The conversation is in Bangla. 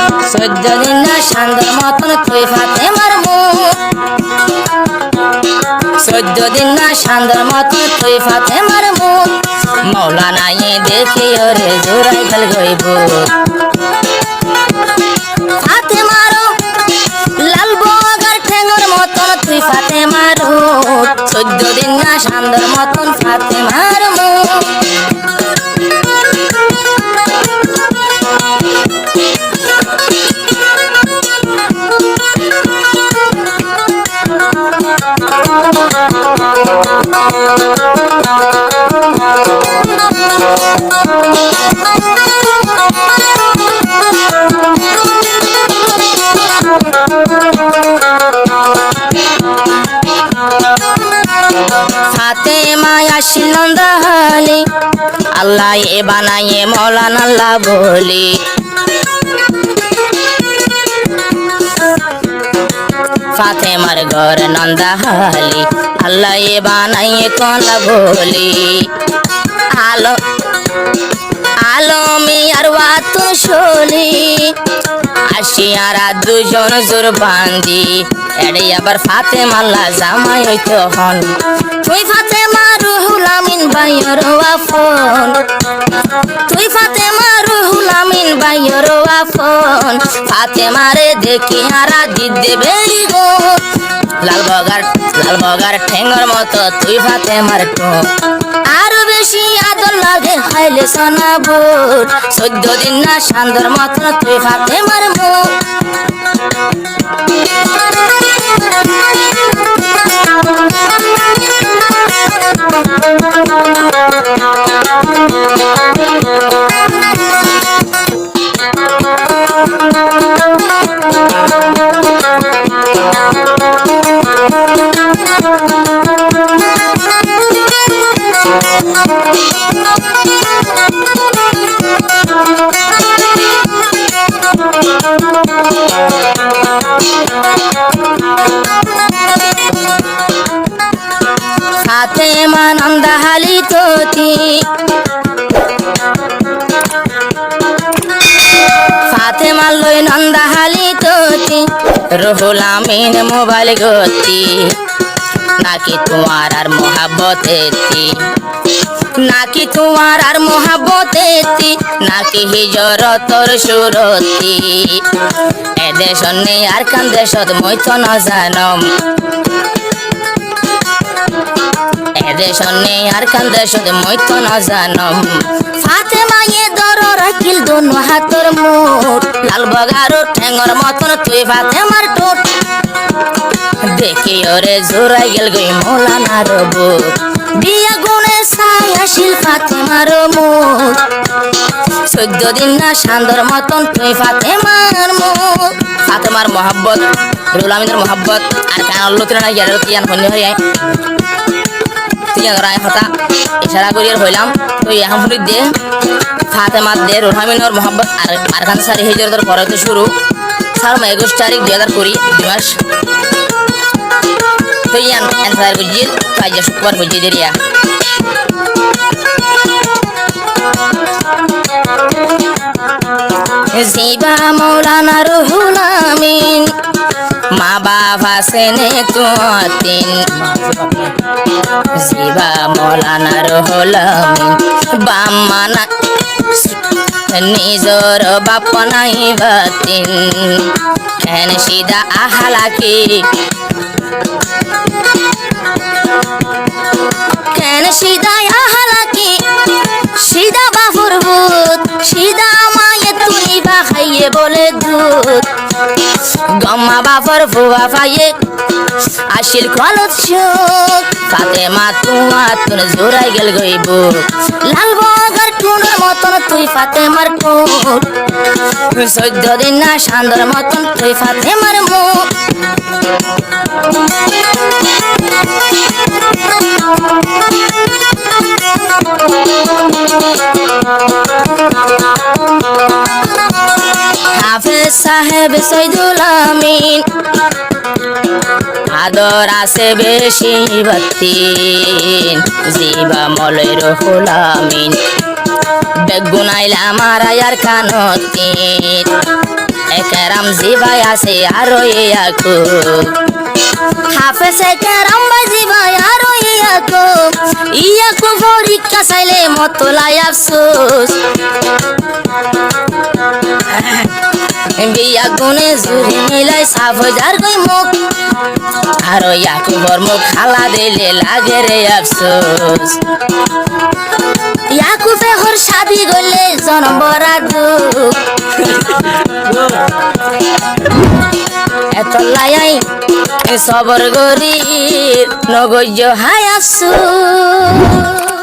14 দিন না সান্দর মতন তুই ফাতেমার মুখ 14 দিন না সান্দর মতন তুই ফাতেমার মুখ মৌলানা এ দেখি ওরে জোড়াই গেল গইব ফাতেমারো লাল বগার ঠেঙ্গর মতন তুই ফাতেমার 14 দিন না সান্দর মতন ফাতেমার মুখ ফাতেমা আসিল নন্দাহালি আল্লাহ এ বানায়ে মৌলানা আল্লাহ বলি ফাতেমার ঘর নন্দাহালি আল্লাহ এ বানায়ে কলা বলি আলো আলমি আর ওয়াতু শোলি আসিয়ারা দুজন জোর বান্দি এড়ে আবার ফাতেমাল্লা জামাই হইতো হন তুই ফাতেমা রুহুল আমিন বাইর ওয়াফন তুই ফাতেমা রুহুল আমিন বাইর ওয়াফন ফাতেমারে দেখি হারা দিদে বেরি গো লাল বগার ঠেঙ্গর মতো তুই ফাতেমার ঠোঁট আরো বেশি আদর লাগে খাইলে সোনা ভোর 14 দিন না সান্দর মতন তুই ফাতেমার মুখ ফাতেমা নন্দাহালি তোতি ফাতেমা লই নন্দাহালি তোতি রুহুল আমিন মোবাইল গতি নাকি তোমার আর মোহাব্বতেতি নাকি তোমার আর মোহাব্বতেতি নাকি হিজরতর সুরতি এদেশ নেই আর কান দেশত মইত না জানম এদেশ নেই আর কান দেশত মইত না জানম ফাতেমা এ দর রাখিল দোনো হাতর মুঠ লাল বগার ঠেঙ্গর মতন তুই ফাতেমার ঠোঁট দেখি ওরে জোড়াই গেল গই মৌলানার বুক বিয়া গুণে ছাই আসিল ফাতেমার মুখ 14 দিন না সান্দর মতন তুই ফাতেমার মুখ ফাতেমার মোহাব্বত রুহুল আমিনের মোহাব্বত আর কান আল্লুতিরা না গিয়ার কিয়ান হন্নি হইয়াই তিয়ান রায় হতা ইশারা করিয়ার হইলাম তুই এখন ফুলি দে ফাতেমা দে রুহুল আমিনের মোহাব্বত আর কান সারি হিজরতের পরে তো শুরু 21 তারিখ 2020 দিমাস তুই এনসার বুঝিল কাজ শুক্রবার বুঝিয়ে দিরিয়া জিবা মৌলানা রুহুল আমিন মা বাবা সেনে তুয়াতিন জিবা মৌলানা রুহুল আমিন বাম্মানা নিজর বাপ নাই বাতিন কেন সিদা আহালাকি কেন সিদা আহালাকি সিদা বাহুর ভূত সিদা মায়ে তুই বা খাইয়ে বলে দুধ গম্মা বাপর ফুয়া পাইয়ে আসিল কলত চোখ ফাতেমা তোমার তুন জোড়াই গেল গইব লাল বগার টুনের মতন তুই ফাতেমার ঠোঁট 14 দিন না সান্দর মতন তুই ফাতেমার মুখ হাফেজ সাহেব সৈদুল আমিন আদর আছে বেশি বাতিন জিবা মলয় রুহুল আমিন বেগুনাইলা মারায়ার কানতিন কেরাম জিবাই আছে আরো ইয়াকু হাফেজে কেরাম ভাই জিবাই আরো ইয়াকু পরীক্ষা চাইলে মতলাই আফসোস বিয়া গুনে জুড়ি মিলাই সাফ যার কই মুখ আর ইয়াকুবর মুখ খালা দিলে লাগে রে আফসোস ইয়াকুবে হর শাদি গলে জনম বরা দুঃখ এত লাই সবর গরি নগজ হায় আফসোস